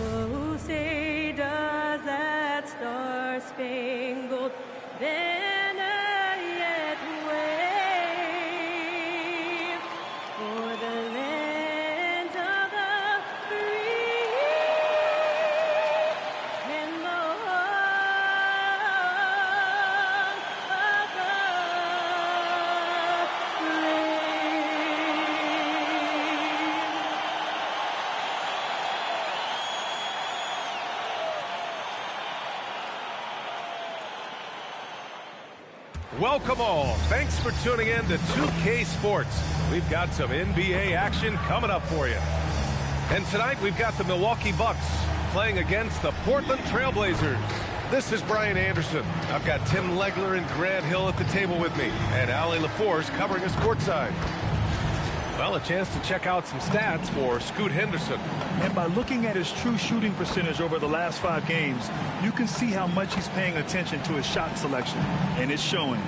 Oh, say does that star-spangled banner yet wave for the land of the free and the home of the Welcome all. Thanks for tuning in to 2K Sports. We've got some NBA action coming up for you. And tonight we've got the Milwaukee Bucks playing against the Portland Trailblazers. This is Brian Anderson. I've got Tim Legler and Grant Hill at the table with me, and Allie LaForce covering us courtside. Well, a chance to check out some stats for Scoot Henderson. And by looking at his true shooting percentage over the last 5 games, you can see how much he's paying attention to his shot selection, and it's showing.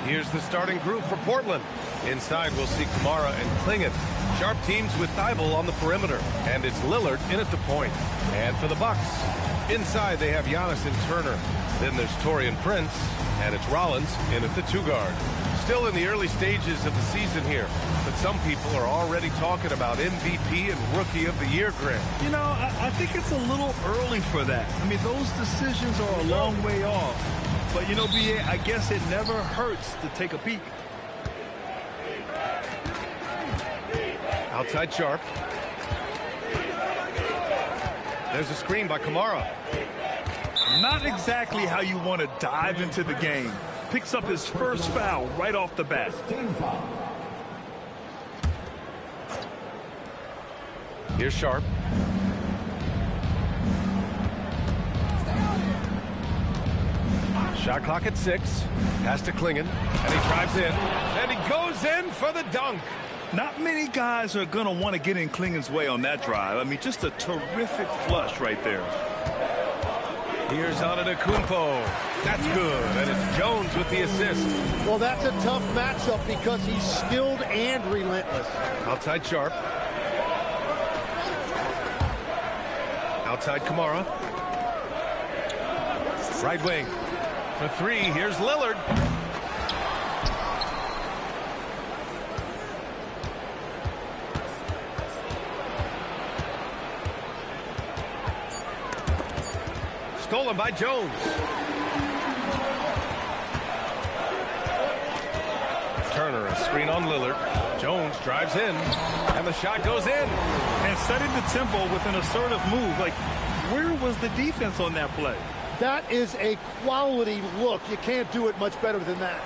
Here's the starting group for Portland. Inside, we'll see Kamara and Klingon. Sharp teams with Thibault on the perimeter, and it's Lillard in at the point. And for the Bucks, inside they have Giannis and Turner. Then there's Taurean Prince, and it's Rollins in at the 2 guard. Still in the early stages of the season here, but some people are already talking about MVP and Rookie of the Year, Grant. You know, I think it's a little early for that. I mean, those decisions are a long way off. But, you know, B.A., I guess it never hurts to take a peek. Outside Sharp. There's a screen by Kamara. Not exactly how you want to dive into the game. Picks up his first foul right off the bat. Here's Sharp. Shot clock at 6. Pass to Klingon. And he drives in. And he goes in for the dunk. Not many guys are going to want to get in Klingon's way on that drive. I mean, just a terrific flush right there. Here's Antetokounmpo. That's good. And it's Jones with the assist. Well, that's a tough matchup because he's skilled and relentless. Outside Sharp. Outside Kamara. Right wing. For 3, here's Lillard. Stolen by Jones. Turner, a screen on Lillard. Jones drives in, and the shot goes in. And setting the tempo with an assertive move. Like, where was the defense on that play? That is a quality look. You can't do it much better than that.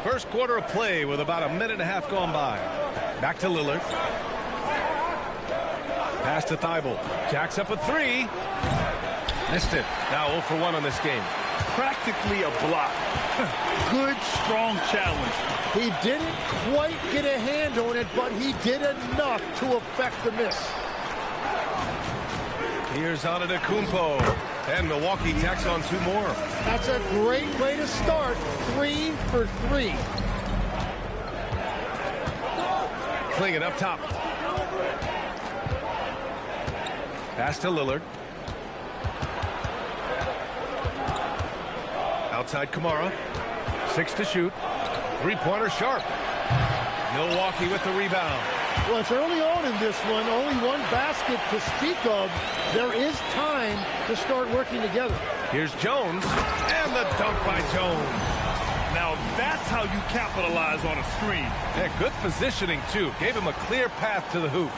First quarter of play with about a minute and a half gone by. Back to Lillard. Pass to Thibault. Jacks up a 3. Missed it. Now 0 for 1 on this game. Practically a block. Good, strong challenge. He didn't quite get a hand on it, but he did enough to affect the miss. Here's Antetokounmpo. And Milwaukee tacks on 2 more. That's a great way to start. 3 for 3. Klingon up top. Pass to Lillard. Outside Kamara. 6 to shoot. 3-pointer Sharp. Milwaukee with the rebound. Well, it's early on in this one. Only 1 basket to speak of. There is time to start working together. Here's Jones. And the dunk by Jones. Now that's how you capitalize on a screen. Yeah, good positioning, too. Gave him a clear path to the hoop.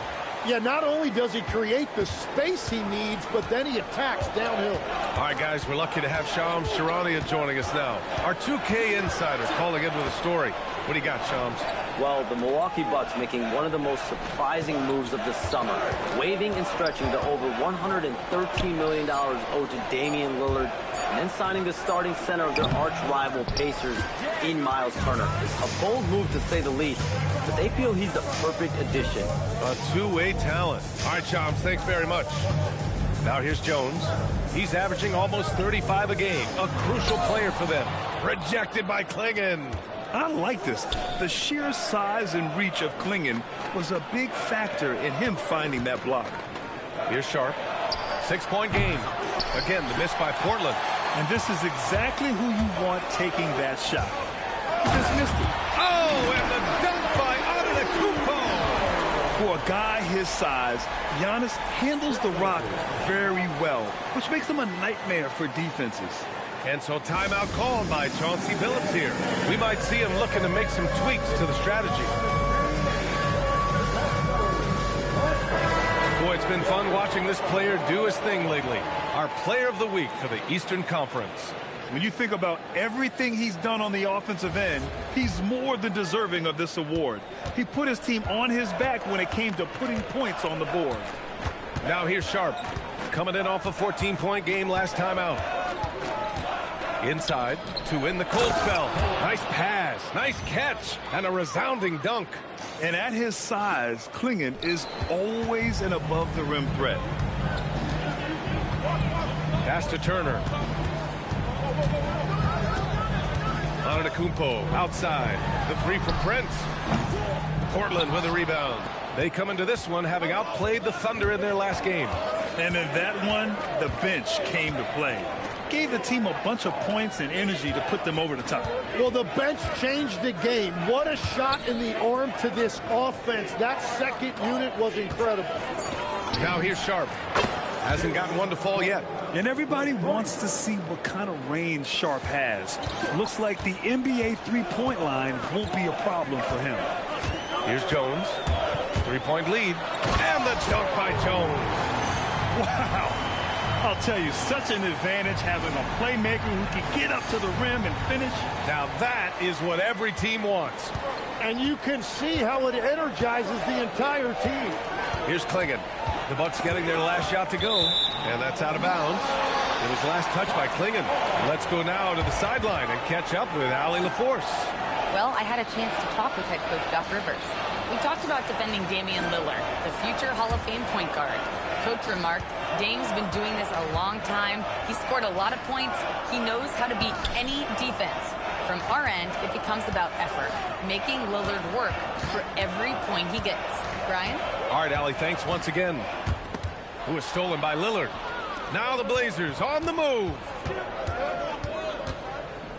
Yeah, not only does he create the space he needs, but then he attacks downhill. All right, guys, we're lucky to have Shams Charania joining us now. Our 2K insider calling in with a story. What do you got, Shams? Well, the Milwaukee Bucks making one of the most surprising moves of the summer, waiving and stretching the over $113 million owed to Damian Lillard, and then signing the starting center of their arch-rival Pacers in Miles Turner. A bold move to say the least, but they feel he's the perfect addition. A two-way talent. All right, Shams, thanks very much. Now here's Jones. He's averaging almost 35 a game. A crucial player for them. Rejected by Klingon. I like this. The sheer size and reach of Klingon was a big factor in him finding that block. Here's Sharp. 6-point game. Again, the miss by Portland. And this is exactly who you want taking that shot. He just missed it. Oh, and the dunk by Antetokounmpo. For a guy his size, Giannis handles the rock very well, which makes him a nightmare for defenses. And so timeout called by Chauncey Billups here. We might see him looking to make some tweaks to the strategy. Boy, it's been fun watching this player do his thing lately. Our player of the week for the Eastern Conference. When you think about everything he's done on the offensive end, he's more than deserving of this award. He put his team on his back when it came to putting points on the board. Now here's Sharp, coming in off a 14-point game last time out. Inside to win the cold spell. Nice pass, nice catch, and a resounding dunk. And at his size, Klingon is always an above-the-rim threat. Pass to Turner. Antetokounmpo outside. The three from Prince. Portland with a rebound. They come into this one having outplayed the Thunder in their last game. And in that one, the bench came to play. Gave the team a bunch of points and energy to put them over the top. Well, the bench changed the game. What a shot in the arm to this offense. That second unit was incredible. Now here's Sharp. Hasn't gotten one to fall yet. And everybody wants to see what kind of range Sharp has. Looks like the NBA three-point line won't be a problem for him. Here's Jones. 3-point lead. And the dunk by Jones. Wow. I'll tell you, such an advantage having a playmaker who can get up to the rim and finish. Now that is what every team wants. And you can see how it energizes the entire team. Here's Klingon. The Bucks getting their last shot to go. And that's out of bounds. It was last touch by Klingon. Let's go now to the sideline and catch up with Allie LaForce. Well, I had a chance to talk with head coach Doc Rivers. We talked about defending Damian Lillard, the future Hall of Fame point guard. Coach remarked, Dame's been doing this a long time. He scored a lot of points. He knows how to beat any defense. From our end, it becomes about effort, making Lillard work for every point he gets. Brian? All right, Allie, thanks once again. Who was stolen by Lillard. Now the Blazers on the move.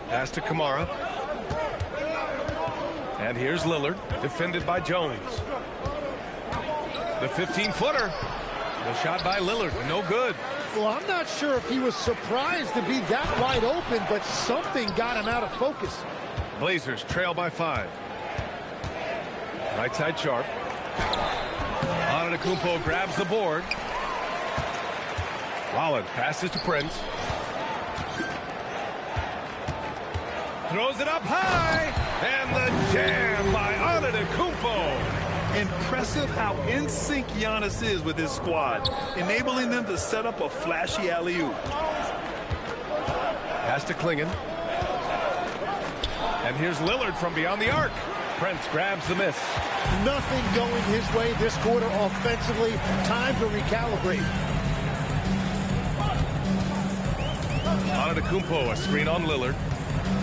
Pass to Kamara. And here's Lillard, defended by Jones. The 15-footer. The shot by Lillard, no good. Well, I'm not sure if he was surprised to be that wide open, but something got him out of focus. Blazers trail by 5. Right side Sharp. Antetokounmpo grabs the board. Rollins passes to Prince. Throws it up high. And the jam by Antetokounmpo. Impressive how in sync Giannis is with his squad, enabling them to set up a flashy alley-oop. Pass to Klingon. And here's Lillard from beyond the arc. Prince grabs the miss. Nothing going his way this quarter offensively. Time to recalibrate. Antetokounmpo, a screen on Lillard.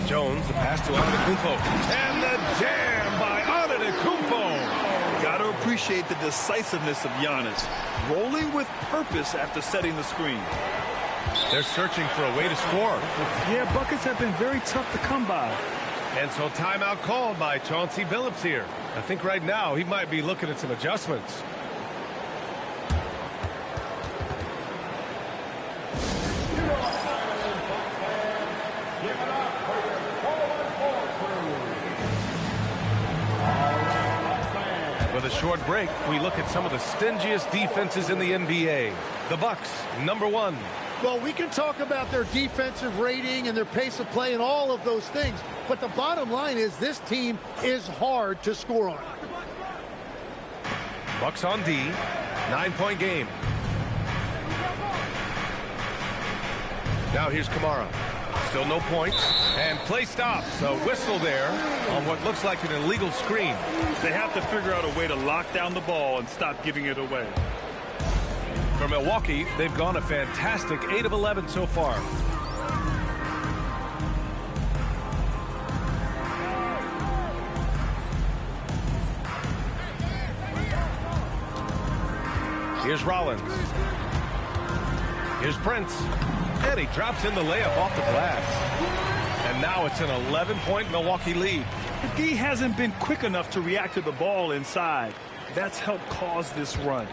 Jones, the pass to Antetokounmpo. And the jam by Antetokounmpo. Got to appreciate the decisiveness of Giannis, rolling with purpose after setting the screen. They're searching for a way to score. Yeah, buckets have been very tough to come by. And so timeout called by Chauncey Billups here. I think right now he might be looking at some adjustments. With a short break, we look at some of the stingiest defenses in the NBA. The Bucks, number 1. Well, we can talk about their defensive rating and their pace of play and all of those things, but the bottom line is this team is hard to score on. Bucks on D, 9-point game. Now here's Kamara. Still no points. And play stops. A whistle there on what looks like an illegal screen. They have to figure out a way to lock down the ball and stop giving it away. For Milwaukee, they've gone a fantastic 8 of 11 so far. Here's Rollins. Here's Prince. And he drops in the layup off the glass. And now it's an 11-point Milwaukee lead. The D hasn't been quick enough to react to the ball inside. That's helped cause this run.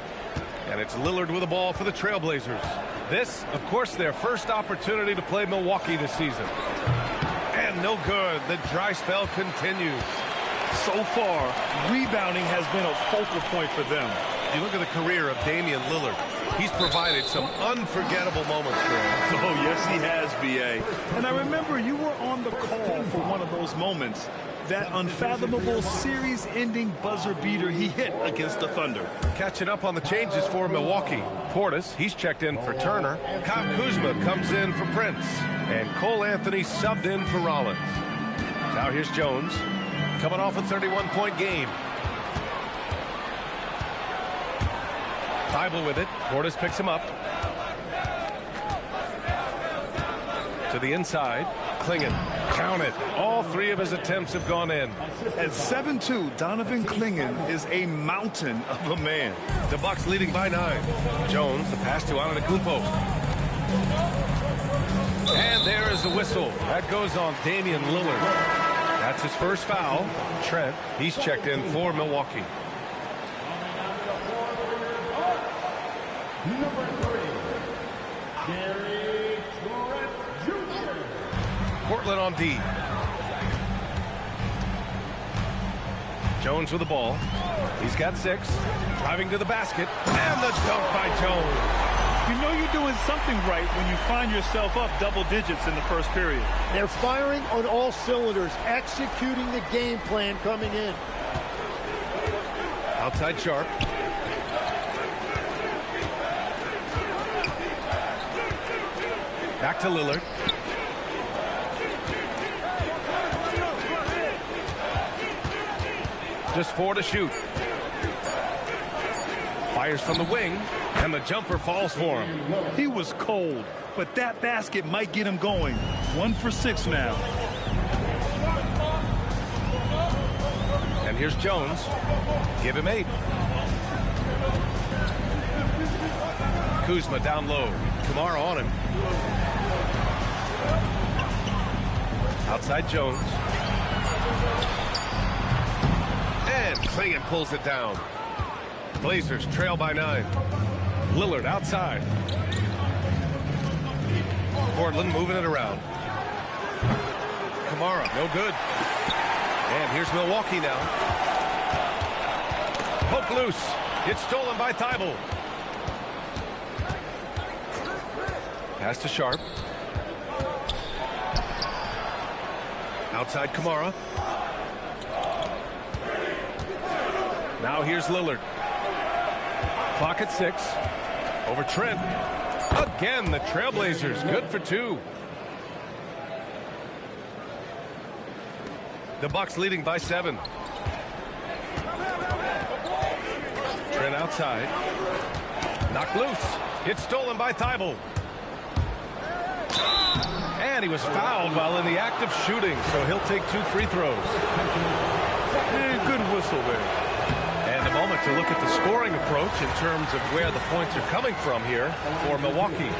And it's Lillard with the ball for the Trailblazers. This, of course, their first opportunity to play Milwaukee this season. And no good. The dry spell continues. So far, rebounding has been a focal point for them. You look at the career of Damian Lillard. He's provided some unforgettable moments for him. Oh, yes, he has, B.A. And I remember you were on the call for one of those moments. That unfathomable series-ending buzzer beater he hit against the Thunder. Catching up on the changes for Milwaukee. Portis, he's checked in for Turner. Kyle Kuzma comes in for Prince. And Cole Anthony subbed in for Rollins. Now here's Jones, coming off a 31-point game. Thybulle with it. Portis picks him up. To the inside. Clingan. Count it. All 3 of his attempts have gone in. At 7'2", Donovan Clingan is a mountain of a man. The Bucks leading by 9. Jones, the pass to Antetokounmpo. And there is the whistle. That goes on Damian Lillard. That's his first foul. Trent, he's checked in for Milwaukee. Number 3, Gary Trent Jr. Portland on D. Jones with the ball. He's got 6. Driving to the basket. And the dunk by Jones. You know you're doing something right when you find yourself up double digits in the first period. They're firing on all cylinders, executing the game plan coming in. Outside Sharp. Back to Lillard. Just 4 to shoot. Fires from the wing, and the jumper falls for him. He was cold, but that basket might get him going. 1 for 6 now. And here's Jones. Give him 8. Kuzma down low. Kamara on him. Outside Jones. And Clingan pulls it down. Blazers trail by 9. Lillard outside. Portland moving it around. Kamara, no good. And here's Milwaukee now. Poke loose. It's stolen by Thybulle. Pass to Sharp. Outside Kamara. Now here's Lillard. Clock at 6. Over Trent. Again, the Trailblazers good for 2. The Bucks leading by 7. Trent outside. Knocked loose. It's stolen by Thybulle. And he was fouled while in the act of shooting, so he'll take 2 free throws. And good whistle there. And a moment to look at the scoring approach in terms of where the points are coming from here for Milwaukee.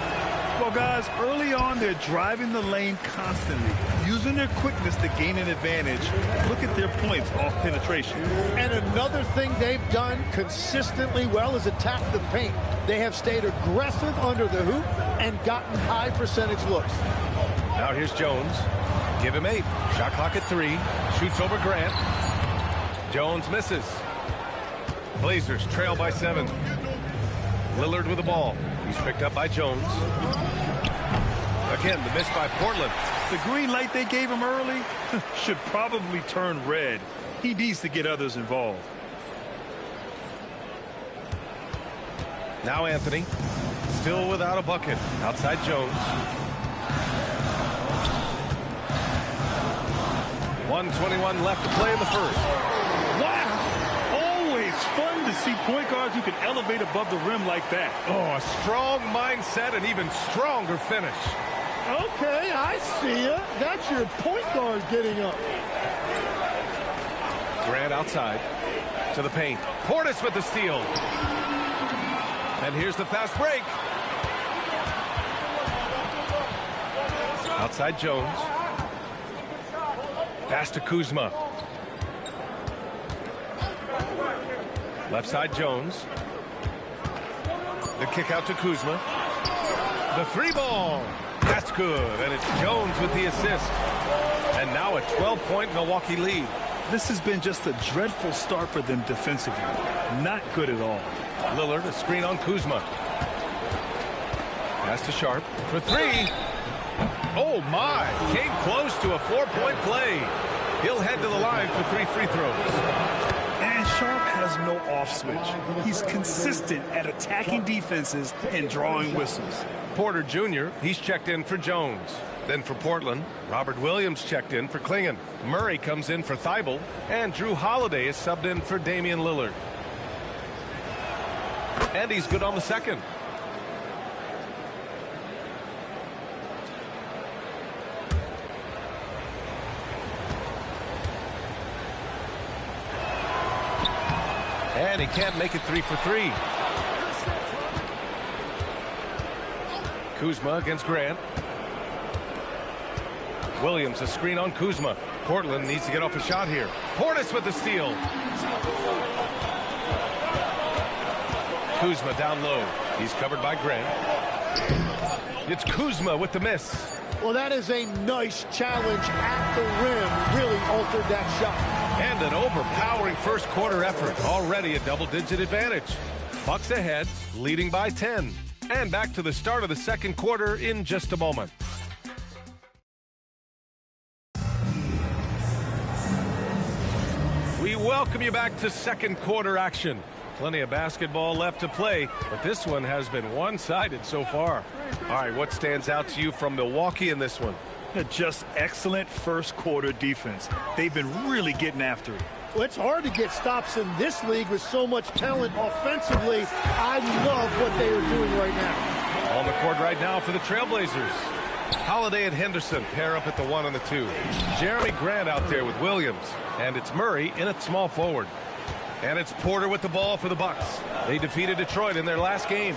Well, guys, early on, they're driving the lane constantly, using their quickness to gain an advantage. Look at their points off penetration. And another thing they've done consistently well is attack the paint. They have stayed aggressive under the hoop and gotten high percentage looks. Now here's Jones. Give him 8. Shot clock at 3. Shoots over Grant. Jones misses. Blazers trail by 7. Lillard with the ball. He's picked up by Jones. Again, the miss by Portland. The green light they gave him early should probably turn red. He needs to get others involved. Now Anthony. Still without a bucket. Outside Jones. 1:21 left to play in the first. Wow! Always fun to to see point guards who can elevate above the rim like that. Oh, a strong mindset and even stronger finish. Okay, I see ya. That's your point guard getting up. Grant outside to the paint. Portis with the steal. And here's the fast break. Outside Jones. Pass to Kuzma. Left side Jones. The kick out to Kuzma. The three ball. That's good. And it's Jones with the assist. And now a 12-point Milwaukee lead. This has been just a dreadful start for them defensively. Not good at all. Lillard, a screen on Kuzma. Pass to Sharp for three. Oh, my. Came close to a 4-point play. He'll head to the line for 3 free throws. And Sharp has no off switch. He's consistent at attacking defenses and drawing whistles. Porter Jr., he's checked in for Jones. Then for Portland, Robert Williams checked in for Klingon. Murray comes in for Thibault. And Drew Holiday is subbed in for Damian Lillard. And he's good on the second. And he can't make it 3 for 3. Kuzma against Grant. Williams, a screen on Kuzma. Portland needs to get off a shot here. Portis with the steal. Kuzma down low. He's covered by Grant. It's Kuzma with the miss. Well, that is a nice challenge at the rim. Really altered that shot. And an overpowering first quarter effort. Already a double-digit advantage. Bucks ahead, leading by 10. And back to the start of the second quarter in just a moment. We welcome you back to second quarter action. Plenty of basketball left to play, but this one has been one-sided so far. All right, what stands out to you from Milwaukee in this one? Just excellent first quarter defense. They've been really getting after it. Well, it's hard to get stops in this league with so much talent offensively. I love what they are doing right now. On the court right now for the Trailblazers. Holiday and Henderson pair up at the 1 and the 2. Jeremy Grant out there with Williams. And it's Murray in at small forward. And it's Porter with the ball for the Bucks. They defeated Detroit in their last game.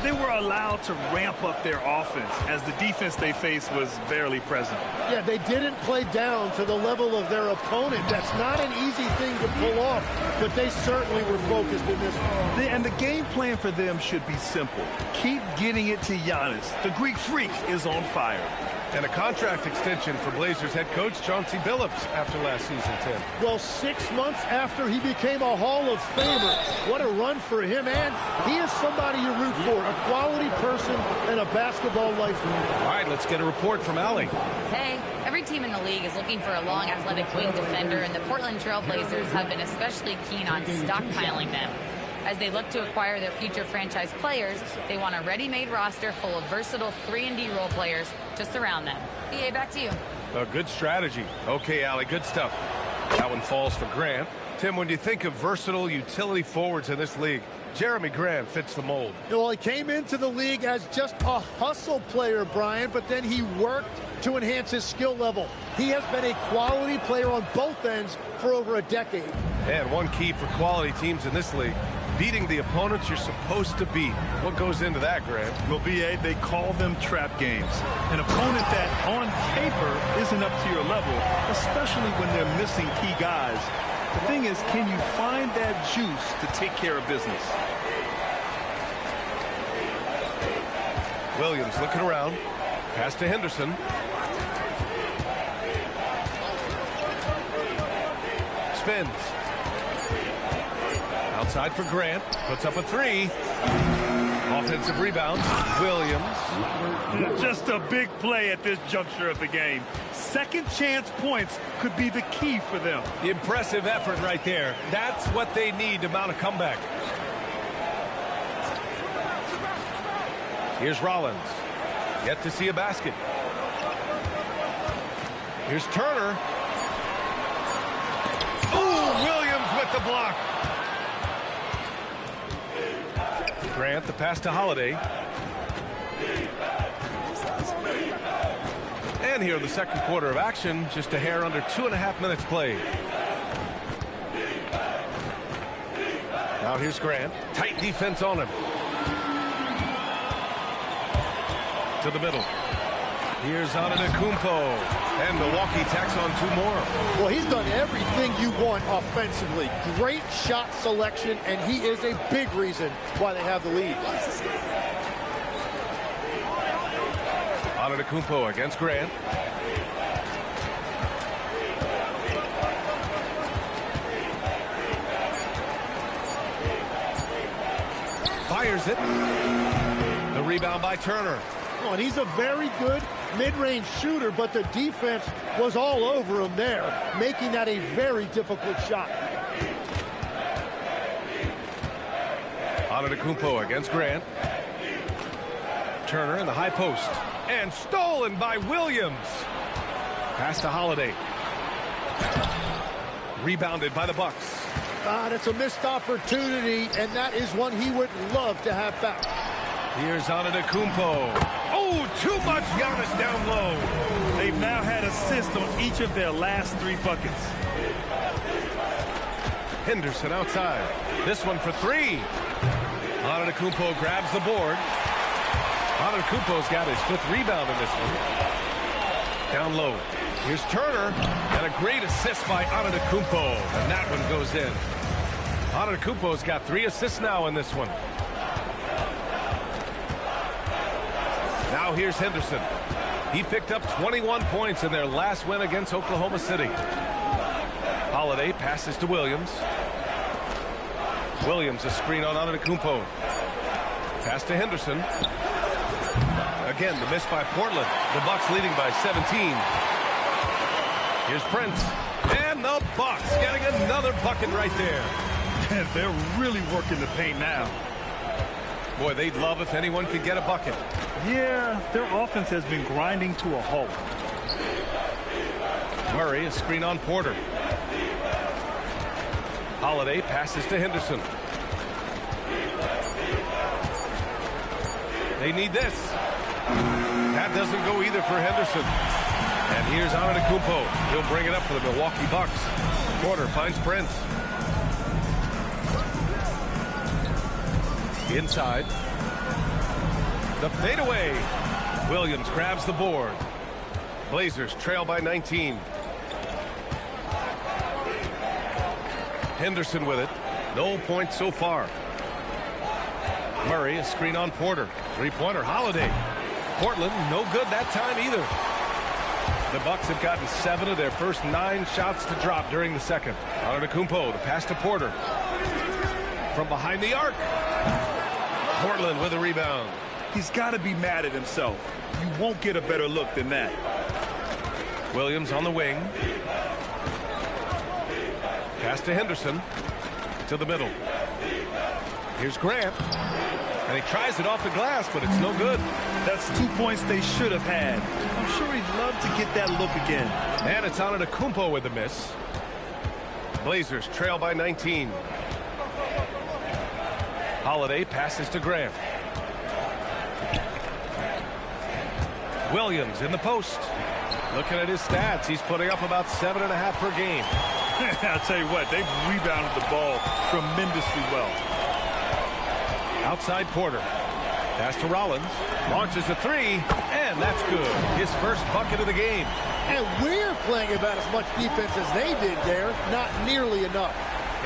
They were allowed to ramp up their offense as the defense they faced was barely present. Yeah, they didn't play down to the level of their opponent. That's not an easy thing to pull off, but they certainly were focused in this one. And the game plan for them should be simple. Keep getting it to Giannis. The Greek freak is on fire. And a contract extension for Blazers head coach Chauncey Billups after last season, Tim. Well, 6 months after he became a Hall of Famer. What a run for him, and he is somebody you root for, a quality person and a basketball lifer. All right, let's get a report from Allie. Hey, every team in the league is looking for a long, athletic wing defender, and the Portland Trailblazers have been especially keen on stockpiling them. As they look to acquire their future franchise players, they want a ready-made roster full of versatile 3-and-D role players to surround them. BA, back to you. A good strategy. Okay, Allie, good stuff. That one falls for Grant. Tim, when you think of versatile utility forwards in this league, Jeremy Grant fits the mold. Well, he came into the league as just a hustle player, Brian, but then he worked to enhance his skill level. He has been a quality player on both ends for over a decade. And one key for quality teams in this league, beating the opponents you're supposed to beat. What goes into that, Grant? Well, BA, they call them trap games. An opponent that, on paper, isn't up to your level, especially when they're missing key guys. The thing is, can you find that juice to take care of business? Williams looking around. Pass to Henderson. Spins. Outside for Grant. Puts up a 3. Offensive rebound. Williams. Just a big play at this juncture of the game. Second chance points could be the key for them. Impressive effort right there. That's what they need to mount a comeback. Here's Rollins. Yet to see a basket. Here's Turner. Oh, Williams with the block. Grant, the pass to Holiday. And here in the second quarter of action, just a hair under 2.5 minutes played. Now here's Grant. Tight defense on him. To the middle. Here's Antetokounmpo. And Milwaukee tacks on 2 more. Well, he's done everything you want offensively. Great shot selection, and he is a big reason why they have the lead. Antetokounmpo against Grant. Fires it. The rebound by Turner. Oh, and he's a very good mid-range shooter, but the defense was all over him there, making that a very difficult shot. Antetokounmpo against Grant. Turner in the high post. And stolen by Williams. Pass to Holiday. Rebounded by the Bucks. That's a missed opportunity, and that is one he would love to have back. Here's Antetokounmpo. Oh, too much Giannis down low. They've now had assists on each of their last 3 buckets. Henderson outside. This one for 3. Antetokounmpo grabs the board. Antetokounmpo's got his 5th rebound in this one. Down low. Here's Turner. And a great assist by Antetokounmpo. And that one goes in. Antetokounmpo's got 3 assists now in this one. Now here's Henderson. He picked up 21 points in their last win against Oklahoma City. Holiday passes to Williams. Williams a screen on Antetokounmpo. Pass to Henderson. Again, the miss by Portland. The Bucks leading by 17. Here's Prince. And the Bucks getting another bucket right there. They're really working the paint now. Boy, they'd love if anyone could get a bucket. Yeah, their offense has been grinding to a halt. Murray, a screen on Porter. Holiday passes to Henderson. They need this. That doesn't go either for Henderson. And here's Antetokounmpo. He'll bring it up for the Milwaukee Bucks. Porter finds Prince. Inside. The fadeaway. Williams grabs the board. Blazers trail by 19. Henderson with it. No points so far. Murray, a screen on Porter. 3-pointer, Holiday. Portland, no good that time either. The Bucks have gotten 7 of their first 9 shots to drop during the second. Antetokounmpo, the pass to Porter. From behind the arc. Portland with a rebound. He's got to be mad at himself. You won't get a better look than that. Williams on the wing. Pass to Henderson. To the middle. Here's Grant. And he tries it off the glass, but it's no good. That's 2 points they should have had. I'm sure he'd love to get that look again. And it's Antetokounmpo with the miss. Blazers trail by 19. Holiday passes to Grant. Williams in the post. Looking at his stats, he's putting up about 7.5 per game. I'll tell you what, they've rebounded the ball tremendously well. Outside Porter. Pass to Rollins. Launches a 3, and that's good. His first bucket of the game. And we're playing about as much defense as they did there. Not nearly enough.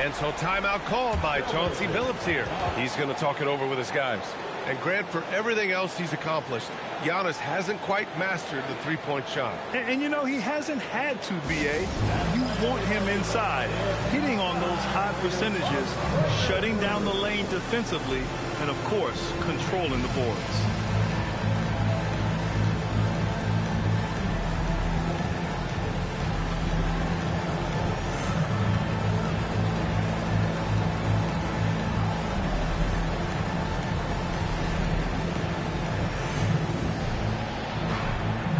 And so timeout called by Chauncey Billups here. He's going to talk it over with his guys. And Grant, for everything else he's accomplished, Giannis hasn't quite mastered the three-point shot. And you know, he hasn't had to, B.A. You want him inside, hitting on those high percentages, shutting down the lane defensively, and, of course, controlling the boards.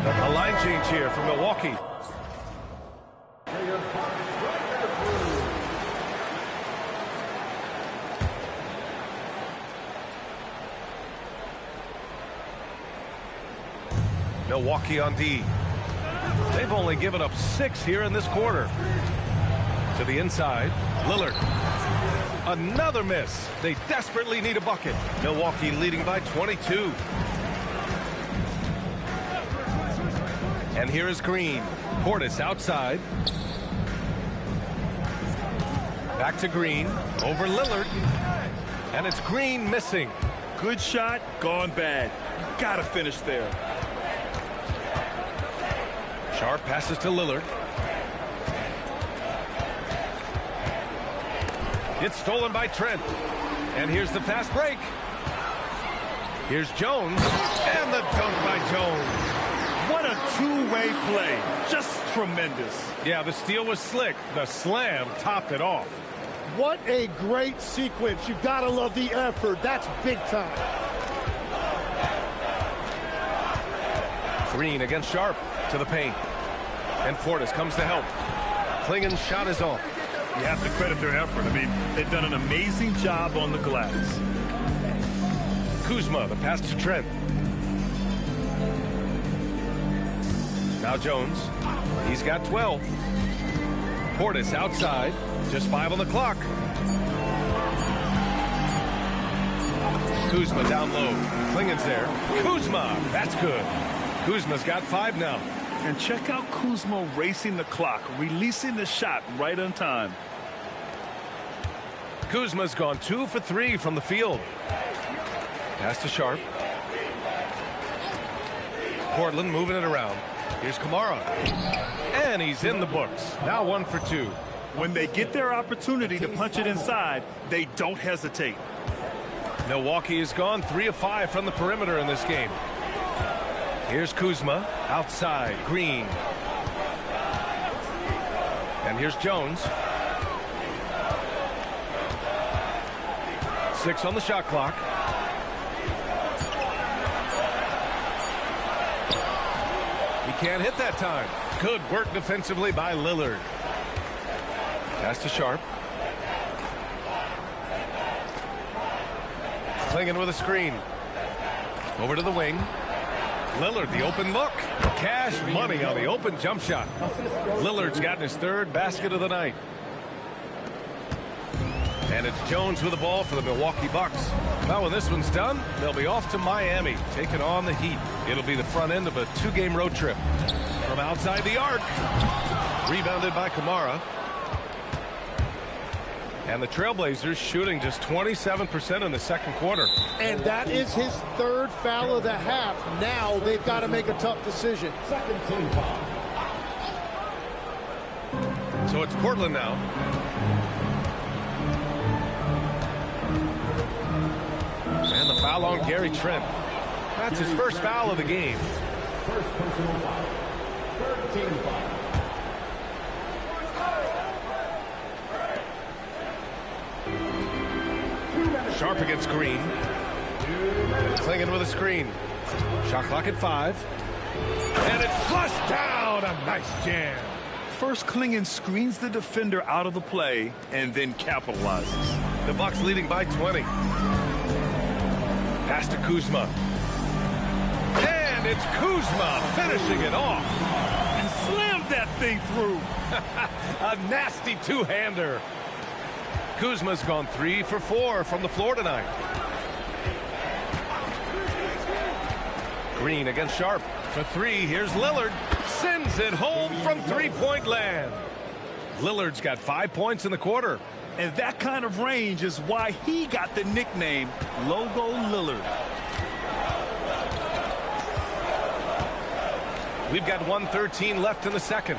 A line change here for Milwaukee. Milwaukee on D. They've only given up 6 here in this quarter. To the inside, Lillard. Another miss. They desperately need a bucket. Milwaukee leading by 22. And here is Green. Portis outside. Back to Green. Over Lillard. And it's Green missing. Good shot, gone bad. Gotta finish there. Sharp passes to Lillard. It's stolen by Trent. And here's the fast break. Here's Jones. And the dunk by Jones. What a two-way play. Just tremendous. Yeah, the steal was slick. The slam topped it off. What a great sequence. You gotta love the effort. That's big time. Green against Sharp to the paint. And Portis comes to help. Klingen's shot is off. You have to credit their effort. I mean, they've done an amazing job on the glass. Kuzma, the pass to Trent. Now Jones. He's got 12. Portis outside. Just 5 on the clock. Kuzma down low. Klingen's there. Kuzma. That's good. Kuzma's got 5 now. And check out Kuzma racing the clock, releasing the shot right on time. Kuzma's gone 2 for 3 from the field. Pass to Sharp. Portland moving it around. Here's Kamara. And he's in the books. Now 1 for 2. When they get their opportunity to punch it inside, they don't hesitate. Milwaukee has gone 3 of 5 from the perimeter in this game. Here's Kuzma. Outside. Green. And here's Jones. 6 on the shot clock. He can't hit that time. Good work defensively by Lillard. Pass to Sharp. Klingen with a screen. Over to the wing. Lillard, the open look. Cash money on the open jump shot. Lillard's gotten his 3rd basket of the night. And it's Jones with the ball for the Milwaukee Bucks. Well, when this one's done, they'll be off to Miami, taking on the Heat. It'll be the front end of a 2-game road trip. From outside the arc. Rebounded by Kamara. And the Trailblazers shooting just 27% in the second quarter. And that is his 3rd foul of the half. Now they've got to make a tough decision. Second team foul. So it's Portland now. And the foul on Gary Trent. That's his first foul of the game. First personal foul. 3rd team foul. Sharp against Green. Klingen with a screen. Shot clock at 5. And it's flushed down. A nice jam. First, Klingen screens the defender out of the play and then capitalizes. The Bucks leading by 20. Pass to Kuzma. And it's Kuzma finishing it off. And slammed that thing through. A nasty 2-hander. Kuzma's gone 3 for 4 from the floor tonight. Green against Sharp for 3. Here's Lillard. Sends it home from 3-point land. Lillard's got 5 points in the quarter. And that kind of range is why he got the nickname Logo Lillard. We've got 1:13 left in the second.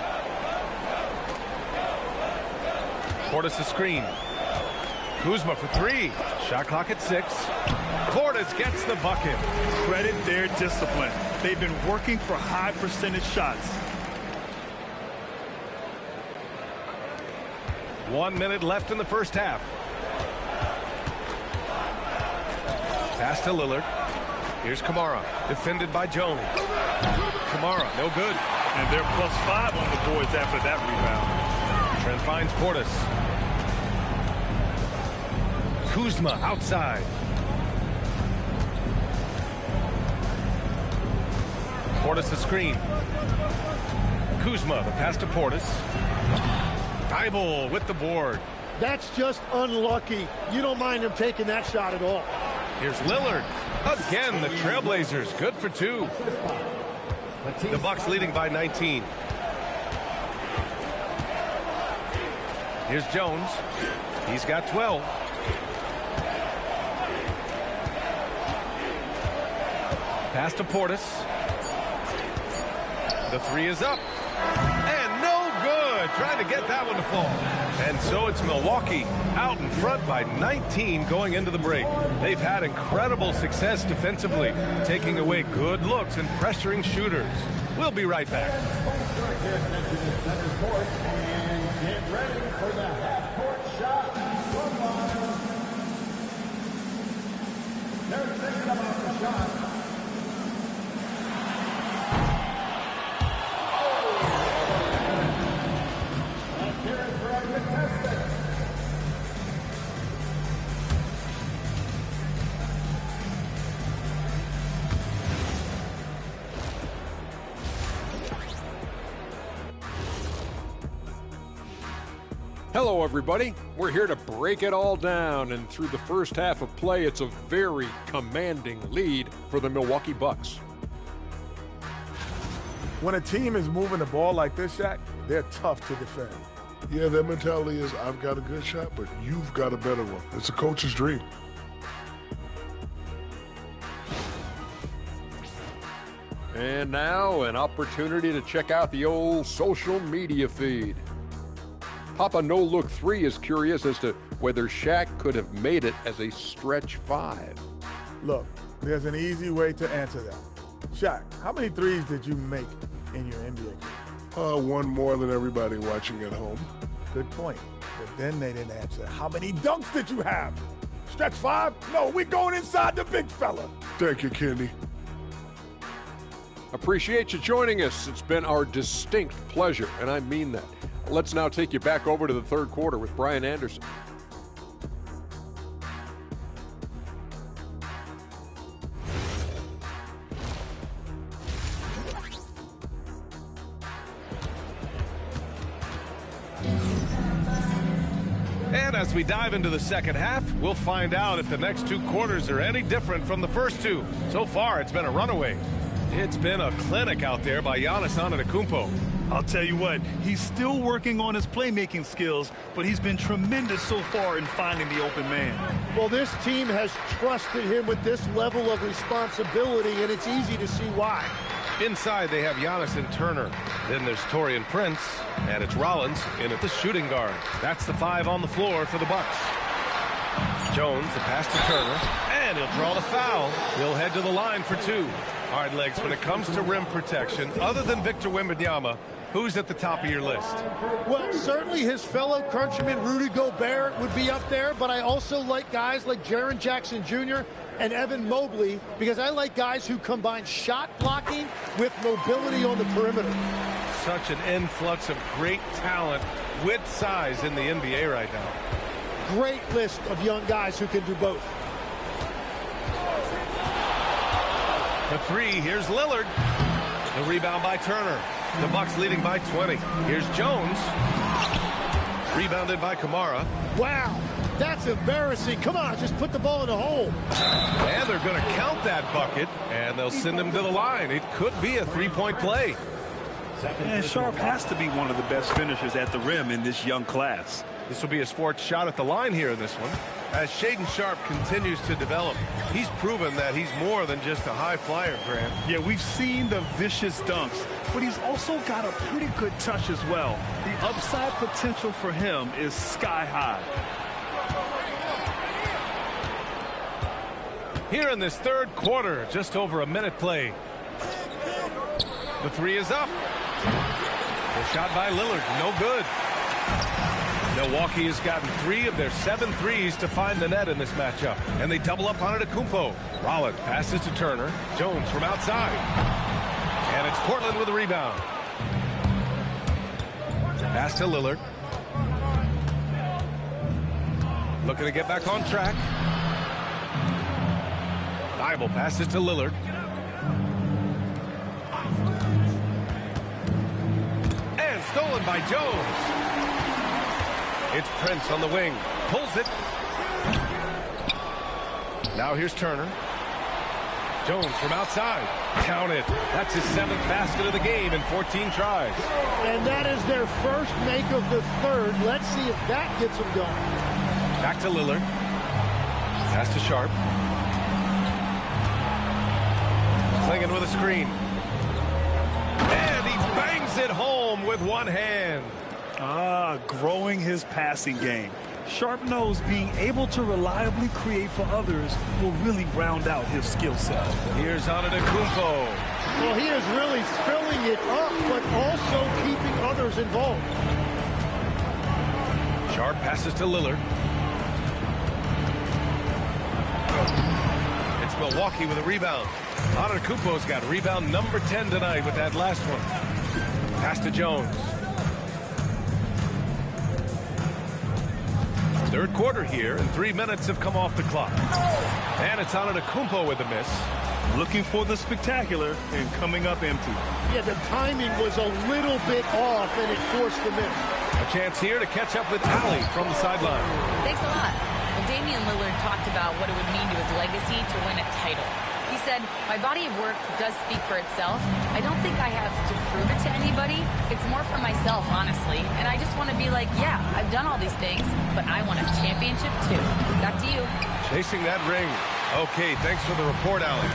Portis a screen. Kuzma for 3. Shot clock at 6. Portis gets the bucket. Credit their discipline. They've been working for high percentage shots. 1 minute left in the first half. Pass to Lillard. Here's Kamara. Defended by Jones. Kamara, no good. And they're +5 on the boards after that rebound. Trent finds Portis. Kuzma outside. Portis the screen. Kuzma, the pass to Portis. Thybulle with the board. That's just unlucky. You don't mind him taking that shot at all. Here's Lillard. Again, the Trailblazers, good for 2. The Bucks leading by 19. Here's Jones. He's got 12. Pass to Portis. The 3 is up. And no good. Trying to get that one to fall. And so it's Milwaukee out in front by 19 going into the break. They've had incredible success defensively, taking away good looks and pressuring shooters. We'll be right back. Get ready for the half-court shot from Bonner. They're thinking about the shot. Let's hear it for our contestants. Hello, everybody. We're here to break it all down, and through the first half of play, it's a very commanding lead for the Milwaukee Bucks. When a team is moving the ball like this, Shaq, they're tough to defend. Yeah, their mentality is, I've got a good shot, but you've got a better one. It's a coach's dream. And now, an opportunity to check out the old social media feed. Papa No Look 3 is curious as to whether Shaq could have made it as a stretch 5. Look, there's an easy way to answer that. Shaq, how many threes did you make in your NBA career? One more than everybody watching at home. Good point. But then they didn't answer. How many dunks did you have? Stretch 5? No, we're going inside the big fella. Thank you, Kenny. Appreciate you joining us. It's been our distinct pleasure, and I mean that. Let's now take you back over to the third quarter with Brian Anderson. And as we dive into the second half, we'll find out if the next 2 quarters are any different from the first 2. So far, it's been a runaway. It's been a clinic out there by Giannis Antetokounmpo. I'll tell you what, he's still working on his playmaking skills, but he's been tremendous so far in finding the open man. Well, this team has trusted him with this level of responsibility, and it's easy to see why. Inside, they have Giannis and Turner. Then there's Taurean Prince, and it's Rollins in at the shooting guard. That's the 5 on the floor for the Bucks. Jones, the pass to Turner, and he'll draw the foul. He'll head to the line for 2. Hard legs when it comes to rim protection. Other than Victor Wembanyama, who's at the top of your list? Well, certainly his fellow countryman Rudy Gobert would be up there, but I also like guys like Jaren Jackson Jr. and Evan Mobley because I like guys who combine shot blocking with mobility on the perimeter. Such an influx of great talent with size in the NBA right now. Great list of young guys who can do both. For 3, here's Lillard. The rebound by Turner. The Bucks leading by 20. Here's Jones. Rebounded by Kamara. Wow, that's embarrassing. Come on, just put the ball in the hole. And they're going to count that bucket, and they'll send him to the line. It could be a 3-point play. And Sharp has to be one of the best finishers at the rim in this young class. This will be his 4th shot at the line here in this one. As Shaedon Sharpe continues to develop, he's proven that he's more than just a high flyer, Grant. Yeah, we've seen the vicious dunks, but he's also got a pretty good touch as well. The upside potential for him is sky high. Here in this third quarter, just over a minute play. The 3 is up. The shot by Lillard, no good. Milwaukee has gotten 3 of their 7 threes to find the net in this matchup. And they double up on Antetokounmpo. Rollins passes to Turner. Jones from outside. And it's Portland with a rebound. Pass to Lillard. Looking to get back on track. Thybulle passes to Lillard. And stolen by Jones. It's Prince on the wing. Pulls it. Now here's Turner. Jones from outside. Count it. That's his 7th basket of the game in 14 tries. And that is their first make of the third. Let's see if that gets them going. Back to Lillard. Pass to Sharp. Clingan with a screen. And he bangs it home with one hand. Growing his passing game. Sharp knows being able to reliably create for others will really round out his skill set. Here's Antetokounmpo. Well, he is really filling it up, but also keeping others involved. Sharp passes to Lillard. It's Milwaukee with a rebound. Antetokounmpo's got rebound number 10 tonight with that last one. Pass to Jones. Third quarter here, and 3 minutes have come off the clock. And it's Antetokounmpo with a miss. Looking for the spectacular and coming up empty. Yeah, the timing was a little bit off, and it forced the miss. A chance here to catch up with Allie from the sideline. Thanks a lot. Well, Damian Lillard talked about what it would mean to his legacy to win a title. He said, my body of work does speak for itself. I don't think I have to prove it to anybody. It's more for myself, honestly. And I just want to be like, yeah, I've done all these things, but I want a championship too. Back to you. Chasing that ring. Okay, thanks for the report, Allie.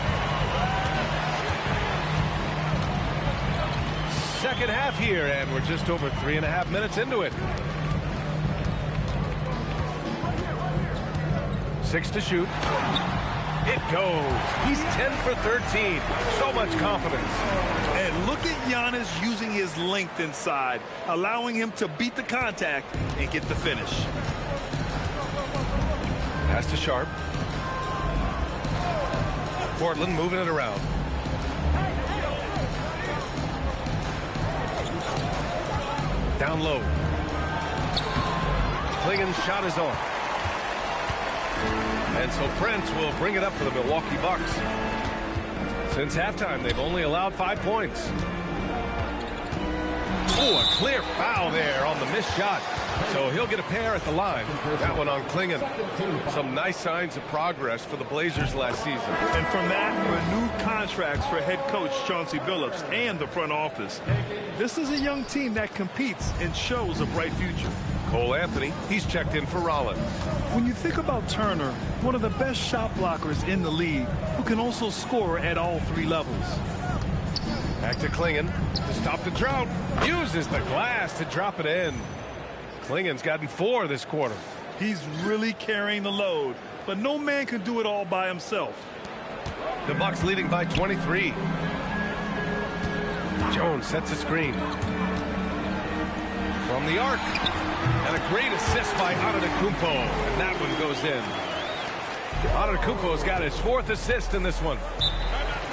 Second half here, and we're just over 3.5 minutes into it. 6 to shoot. It goes. He's 10 for 13. So much confidence. And look at Giannis using his length inside, allowing him to beat the contact and get the finish. Pass to Sharp. Portland moving it around. Down low. Clingan's shot is off. And so Prince will bring it up for the Milwaukee Bucks. Since halftime, they've only allowed 5 points. Oh, a clear foul there on the missed shot. So he'll get a pair at the line. That one on Clingan. Some nice signs of progress for the Blazers last season. And from that, renewed contracts for head coach Chauncey Billups and the front office. This is a young team that competes and shows a bright future. Cole Anthony, he's checked in for Rollins. When you think about Turner, one of the best shot blockers in the league, who can also score at all 3 levels. Back to Clingan to stop the drought. Uses the glass to drop it in. Clingan's gotten 4 this quarter. He's really carrying the load, but no man can do it all by himself. The Bucks leading by 23. Jones sets a screen. From the arc. And a great assist by Antetokounmpo. And that one goes in. Antetokounmpo's got his 4th assist in this one.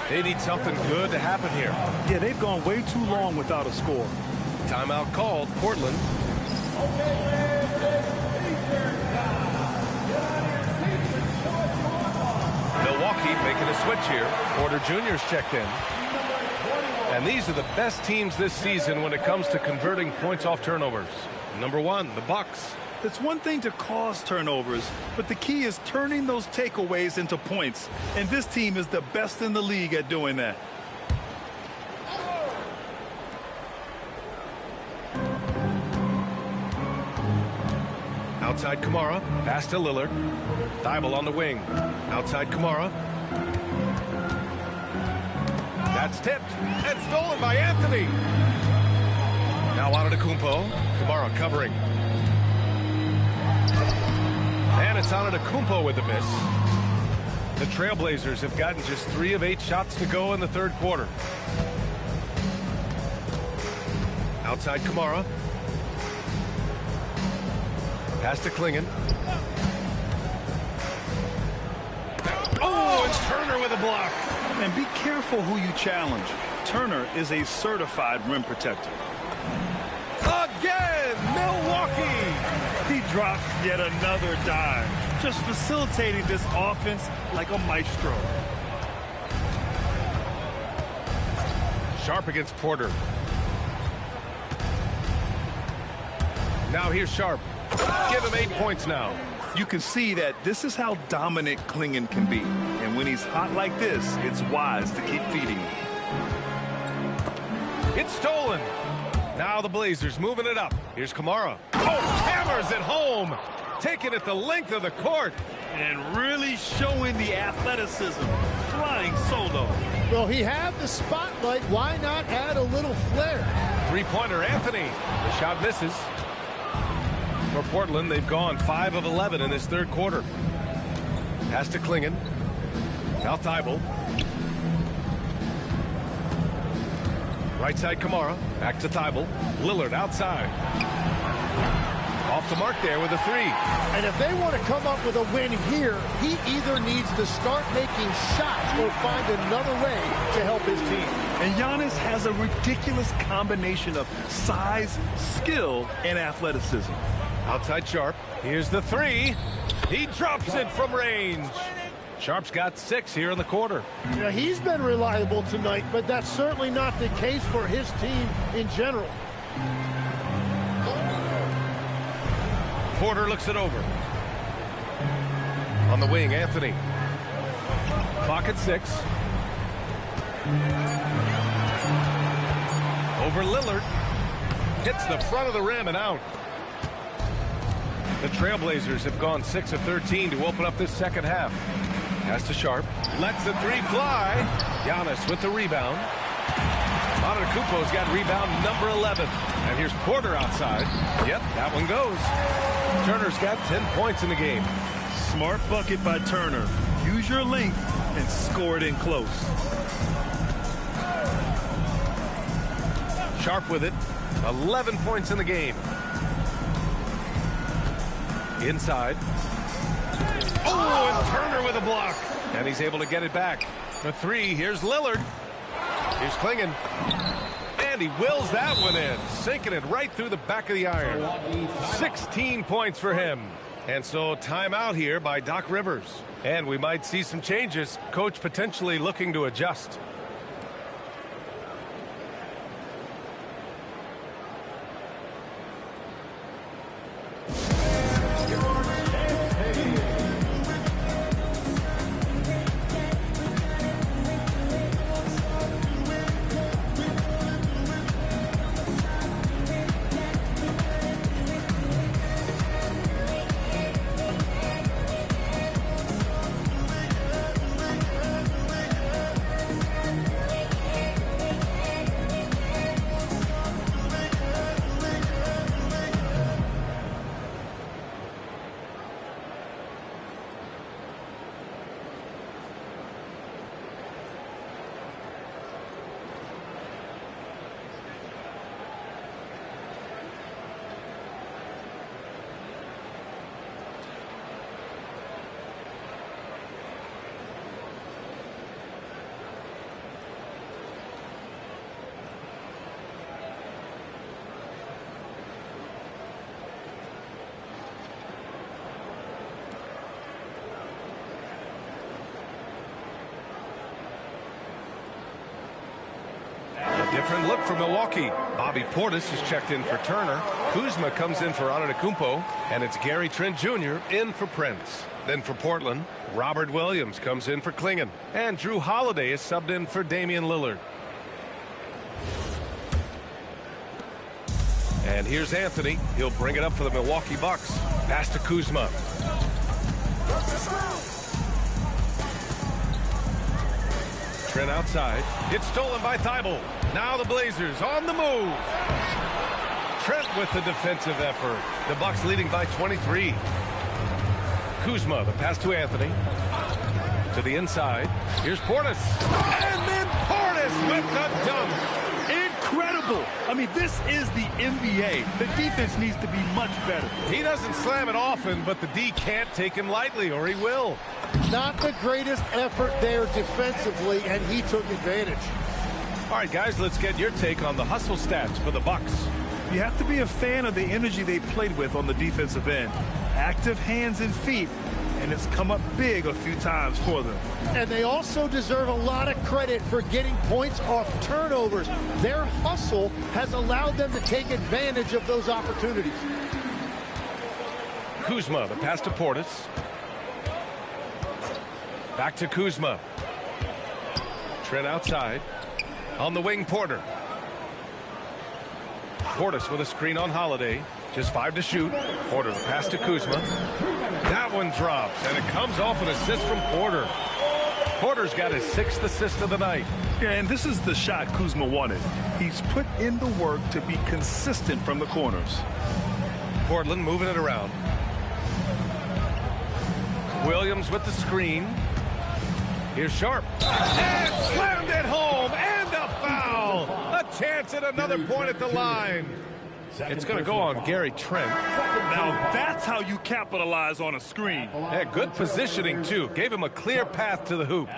They need something good to happen here. Yeah, they've gone way too long without a score. Timeout called. Portland. Milwaukee making a switch here. Porter Jr.'s checked in. And these are the best teams this season when it comes to converting points off turnovers. Number 1, the Bucks. It's one thing to cause turnovers, but the key is turning those takeaways into points. And this team is the best in the league at doing that. Outside Kamara, pass to Lillard. Thibault on the wing. Outside Kamara. That's tipped and stolen by Anthony. Now Antetokounmpo. Kamara covering. And it's Antetokounmpo with the miss. The Trailblazers have gotten just 3 of 8 shots to go in the third quarter. Outside Kamara. Pass to Clingan. Oh, and Turner with a block. And be careful who you challenge. Turner is a certified rim protector. Again, Milwaukee. He drops yet another dime, just facilitating this offense like a maestro. Sharp against Porter. Now here's Sharp. Give him 8 points now. You can see that this is how dominant Clingan can be. And when he's hot like this, it's wise to keep feeding him. It's stolen. Now the Blazers moving it up. Here's Kamara. Oh, hammers it home. Taking it the length of the court. And really showing the athleticism. Flying solo. Well, he had the spotlight. Why not add a little flair? Three-pointer, Anthony. The shot misses. For Portland, they've gone 5 of 11 in this third quarter. Pass to Clingan. Now Thibault. Right side, Kamara. Back to Thibault. Lillard outside. Off the mark there with a 3. And if they want to come up with a win here, he either needs to start making shots or find another way to help his team. And Giannis has a ridiculous combination of size, skill, and athleticism. Outside Sharp. Here's the 3. He drops it from range. Sharp's got 6 here in the quarter. You know, he's been reliable tonight, but that's certainly not the case for his team in general. Porter looks it over. On the wing, Anthony. Clock at 6. Over Lillard. Hits the front of the rim and out. The Trailblazers have gone 6 of 13 to open up this second half. Pass to Sharp. Lets the 3 fly. Giannis with the rebound. Antetokounmpo's got rebound number 11. And here's Porter outside. Yep, that one goes. Turner's got 10 points in the game. Smart bucket by Turner. Use your length and score it in close. Sharp with it. 11 points in the game. Inside. Oh, and Turner with a block. And he's able to get it back. For 3, here's Lillard. Here's Clingan. And he wills that one in, sinking it right through the back of the iron. 16 points for him. And so timeout here by Doc Rivers. And we might see some changes. Coach potentially looking to adjust. Different look for Milwaukee. Bobby Portis is checked in for Turner. Kuzma comes in for Antetokounmpo. And it's Gary Trent Jr. in for Prince. Then for Portland, Robert Williams comes in for Clingan. And Drew Holiday is subbed in for Damian Lillard. And here's Anthony. He'll bring it up for the Milwaukee Bucks. Pass to Kuzma. Trent outside. It's stolen by Thibault. Now the Blazers on the move. Trent with the defensive effort. The Bucks leading by 23. Kuzma, the pass to Anthony. To the inside. Here's Portis. And then Portis with the dunk. Incredible. I mean, this is the NBA. The defense needs to be much better. He doesn't slam it often, but the D can't take him lightly, or he will. Not the greatest effort there defensively, and he took advantage. All right, guys, let's get your take on the hustle stats for the Bucks. You have to be a fan of the energy they played with on the defensive end. Active hands and feet, and it's come up big a few times for them. And they also deserve a lot of credit for getting points off turnovers. Their hustle has allowed them to take advantage of those opportunities. Kuzma, the pass to Portis. Back to Kuzma. Trent outside. On the wing, Porter. Portis with a screen on Holiday. Just 5 to shoot. Porter, the pass to Kuzma. That one drops, and it comes off an assist from Porter. Porter's got his 6th assist of the night. Yeah, and this is the shot Kuzma wanted. He's put in the work to be consistent from the corners. Portland moving it around. Williams with the screen. Here's Sharp. And slammed it home, and a foul. A chance at another point at the line. It's going to go on Gary Trent. Now that's how you capitalize on a screen. Yeah, good positioning, too. Gave him a clear path to the hoop.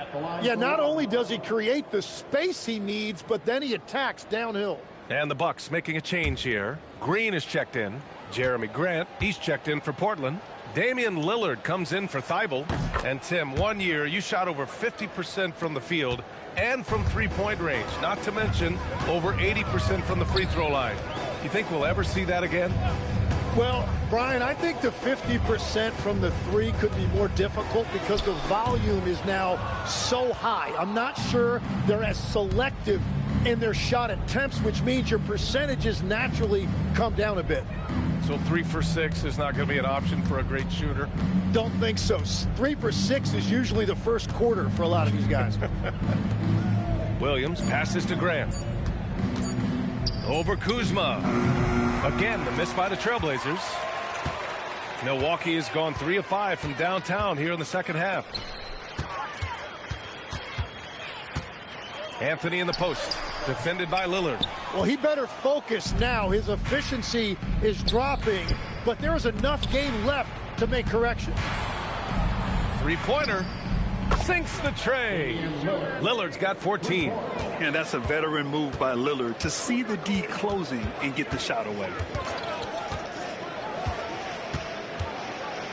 Yeah, not only does he create the space he needs, but then he attacks downhill. And the Bucks making a change here. Green is checked in. Jeremy Grant, he's checked in for Portland. Damian Lillard comes in for Thibault. And Tim, 1 year, you shot over 50% from the field and from three-point range. Not to mention over 80% from the free throw line. You think we'll ever see that again? Well, Brian, I think the 50% from the three could be more difficult because the volume is now so high. I'm not sure they're as selective in their shot attempts, which means your percentages naturally come down a bit. So 3 for 6 is not going to be an option for a great shooter? Don't think so. 3 for 6 is usually the first quarter for a lot of these guys. Williams passes to Grant. Over Kuzma. Again, the miss by the Trailblazers. Milwaukee has gone 3 of 5 from downtown here in the second half. Anthony in the post, defended by Lillard. Well, he better focus now. His efficiency is dropping, but there is enough game left to make corrections. Three-pointer. Sinks the tray. Lillard's got 14. And that's a veteran move by Lillard to see the D closing and get the shot away.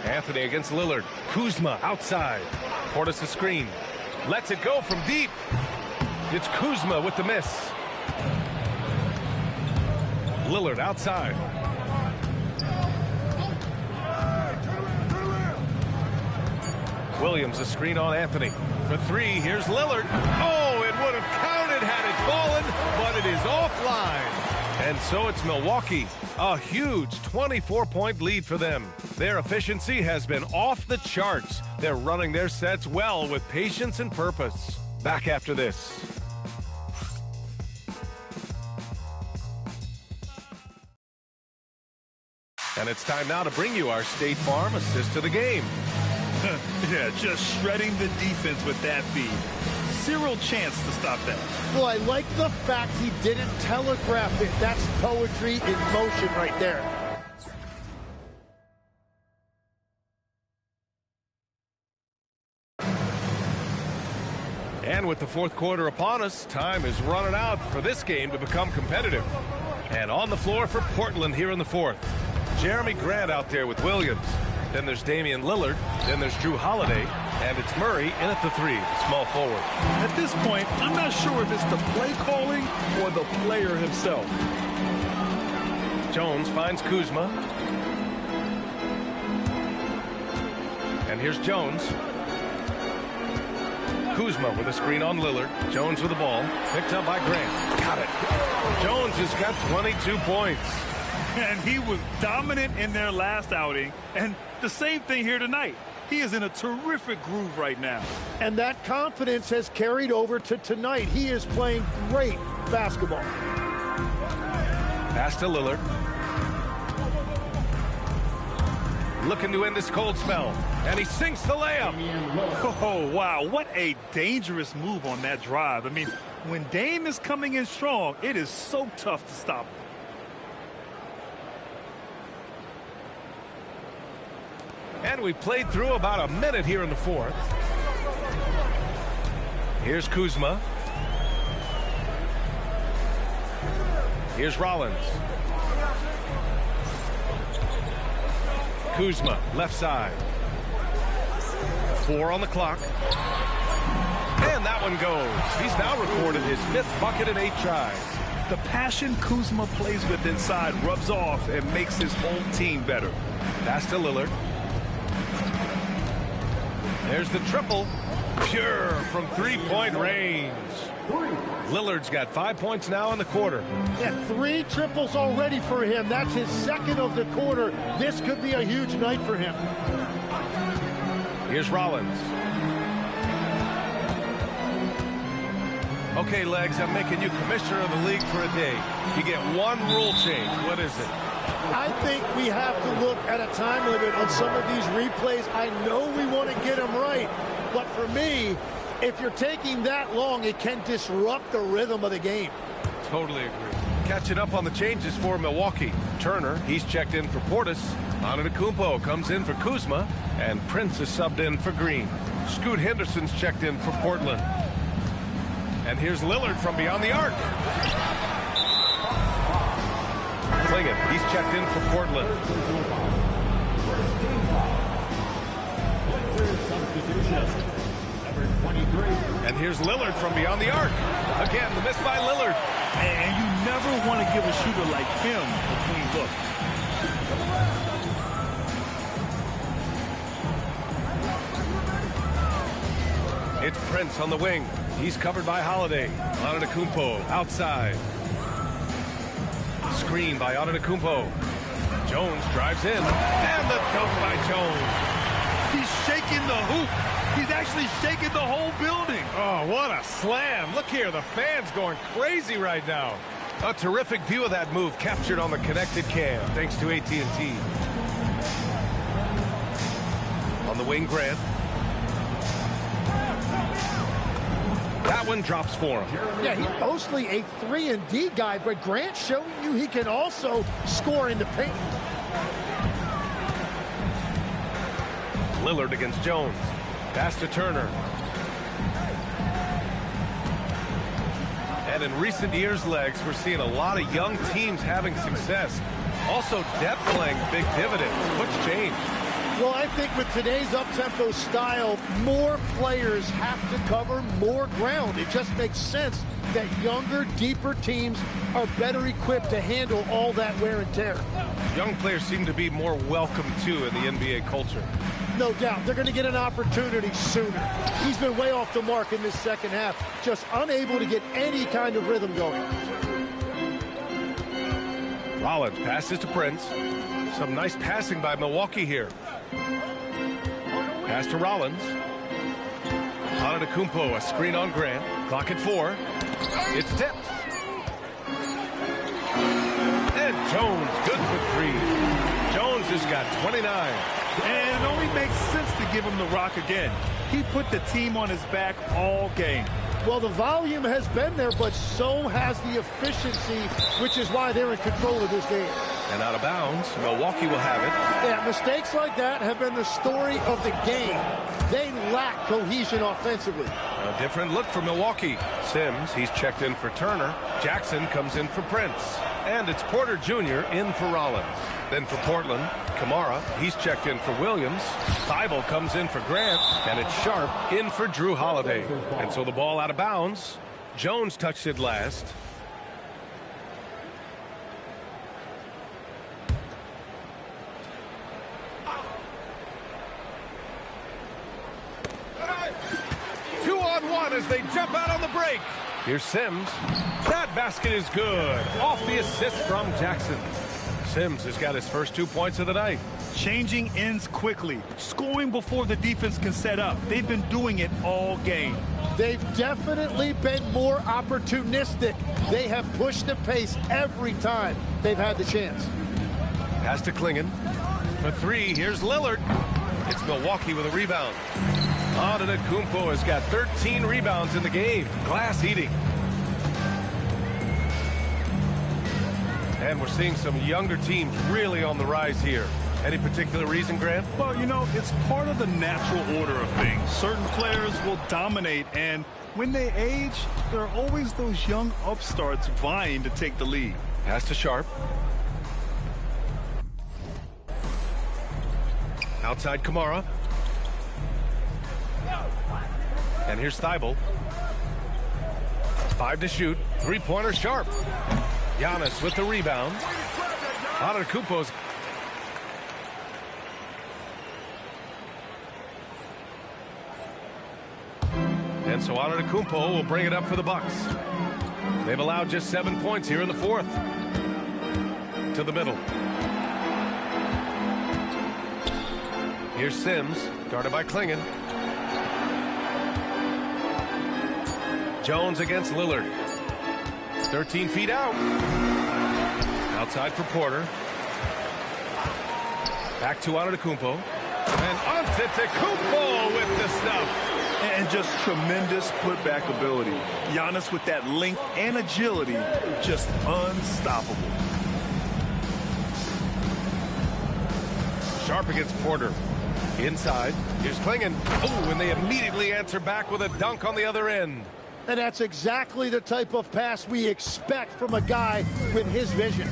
Anthony against Lillard. Kuzma outside. Portis a screen. Lets it go from deep. It's Kuzma with the miss. Lillard outside. Williams a screen on Anthony. For 3, here's Lillard. Oh, it would have counted had it fallen, but it is offline. And so it's Milwaukee. A huge 24-point lead for them. Their efficiency has been off the charts. They're running their sets well with patience and purpose. Back after this. And it's time now to bring you our State Farm assist of the game. Yeah, just shredding the defense with that feed. Zero chance to stop that. Well, I like the fact he didn't telegraph it. That's poetry in motion right there. And with the fourth quarter upon us, time is running out for this game to become competitive. And on the floor for Portland here in the fourth. Jeremy Grant out there with Williams. Then there's Damian Lillard. Then there's Drew Holiday. And it's Murray in at the 3, the small forward. At this point, I'm not sure if it's the play calling or the player himself. Jones finds Kuzma. And here's Jones. Kuzma with a screen on Lillard. Jones with the ball. Picked up by Grant. Got it. Jones has got 22 points. And he was dominant in their last outing. And the same thing here tonight. He is in a terrific groove right now. And that confidence has carried over to tonight. He is playing great basketball. Pass to Lillard. Looking to end this cold spell. And he sinks the layup. Oh, wow. What a dangerous move on that drive. I mean, when Dame is coming in strong, it is so tough to stop him. And we played through about a minute here in the fourth. Here's Kuzma. Here's Rollins. Kuzma, left side. 4 on the clock. And that one goes. He's now recorded his 5th bucket in 8 tries. The passion Kuzma plays with inside rubs off and makes his home team better. Pass to Lillard. There's the triple. Pure from 3-point range. Lillard's got 5 points now in the quarter. Yeah, 3 triples already for him. That's his 2nd of the quarter. This could be a huge night for him. Here's Rollins. Okay, Legs, I'm making you commissioner of the league for a day. You get one rule change. What is it? I think we have to look at a time limit on some of these replays. I know we want to get them right, but for me, if you're taking that long, it can disrupt the rhythm of the game. Totally agree. Catching up on the changes for Milwaukee. Turner, he's checked in for Portis. Antetokounmpo comes in for Kuzma, and Prince is subbed in for Green. Scoot Henderson's checked in for Portland. And here's Lillard from beyond the arc. Clingan, he's checked in for Portland. And here's Lillard from beyond the arc. Again, the miss by Lillard. And you never want to give a shooter like him a clean look. It's Prince on the wing. He's covered by Holiday. Antetokounmpo outside. Screen by Antetokounmpo. Jones drives in. And the dunk by Jones. He's shaking the hoop. He's actually shaking the whole building. Oh, what a slam. Look here, the fans going crazy right now. A terrific view of that move captured on the connected cam, thanks to AT&T. On the wing, Grant. That one drops for him. Yeah, he's mostly a 3-and-D guy, but Grant showing you he can also score in the paint. Lillard against Jones. Pass to Turner. And in recent years, Legs, we're seeing a lot of young teams having success. Also, depth playing big dividends. What's changed? Well, I think with today's up-tempo style, more players have to cover more ground. It just makes sense that younger, deeper teams are better equipped to handle all that wear and tear. Young players seem to be more welcome, too, in the NBA culture. No doubt. They're going to get an opportunity sooner. He's been way off the mark in this second half, just unable to get any kind of rhythm going. Rollins passes to Prince. Some nice passing by Milwaukee here. Pass to Rollins. Antetokounmpo, a screen on Grant. Clock at 4. It's tipped. And Jones, good for 3. Jones has got 29. And it only makes sense to give him the rock again. He put the team on his back all game. Well, the volume has been there, but so has the efficiency, which is why they're in control of this game. And out of bounds, Milwaukee will have it. Yeah, mistakes like that have been the story of the game. They lack cohesion offensively. A different look for Milwaukee. Sims, he's checked in for Turner. Jackson comes in for Prince. And it's Porter Jr. in for Rollins. Then for Portland, Kamara, he's checked in for Williams. Thibault comes in for Grant. And it's Sharp in for Drew Holiday. And so the ball out of bounds. Jones touched it last. As they jump out on the break. Here's Sims. That basket is good. Off the assist from Jackson. Sims has got his first 2 points of the night. Changing ends quickly. Scoring before the defense can set up. They've been doing it all game. They've definitely been more opportunistic. They have pushed the pace every time they've had the chance. Pass to Clingan. For 3, here's Lillard. It's Milwaukee with a rebound. Antetokounmpo has got 13 rebounds in the game. Glass eating. And we're seeing some younger teams really on the rise here. Any particular reason, Grant? Well, you know, it's part of the natural order of things. Certain players will dominate, and when they age, there are always those young upstarts vying to take the lead. Pass to Sharp. Outside Kamara. And here's Thibault. 5 to shoot. Three-pointer Sharp. Giannis with the rebound. Antetokounmpo's. And so Antetokounmpo will bring it up for the Bucks. They've allowed just 7 points here in the fourth. To the middle. Here's Sims, guarded by Klingon. Jones against Lillard. 13 feet out. Outside for Porter. Back to Antetokounmpo. And Antetokounmpo with the stuff. And just tremendous putback ability. Giannis with that length and agility, just unstoppable. Sharp against Porter. Inside. Here's Klingon. Oh, and they immediately answer back with a dunk on the other end. And that's exactly the type of pass we expect from a guy with his vision.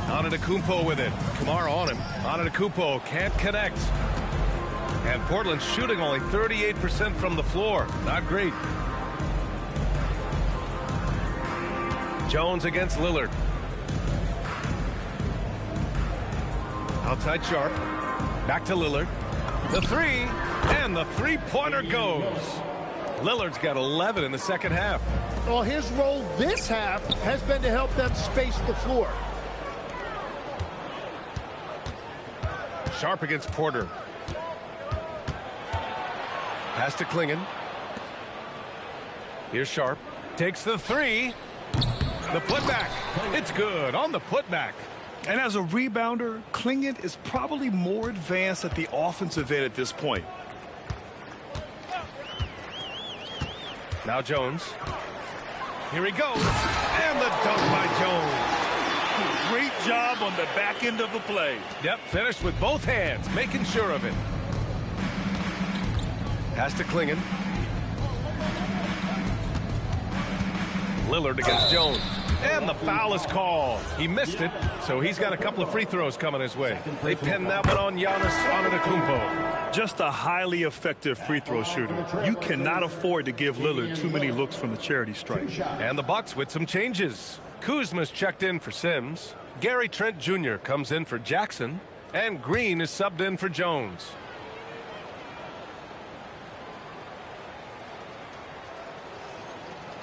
Antetokounmpo with it. Kamara on him. Antetokounmpo can't connect. And Portland shooting only 38% from the floor. Not great. Jones against Lillard. Outside Sharp. Back to Lillard. The three. And the three-pointer goes. Lillard's got 11 in the second half. Well, his role this half has been to help them space the floor. Sharp against Porter. Pass to Klingon. Here's Sharp. Takes the three. The putback. It's good on the putback. And as a rebounder, Klingon is probably more advanced at the offensive end at this point. Now Jones. Here he goes. And the dunk by Jones. Great job on the back end of the play. Yep, finished with both hands, making sure of it. Pass to Klingon. Lillard against Jones. And the foul is called. He missed it, so he's got a couple of free throws coming his way. They pinned that one on Giannis Antetokounmpo. Just a highly effective free throw shooter. You cannot afford to give Lillard too many looks from the charity stripe. And the Bucks with some changes. Kuzma's checked in for Sims. Gary Trent Jr. comes in for Jackson. And Green is subbed in for Jones.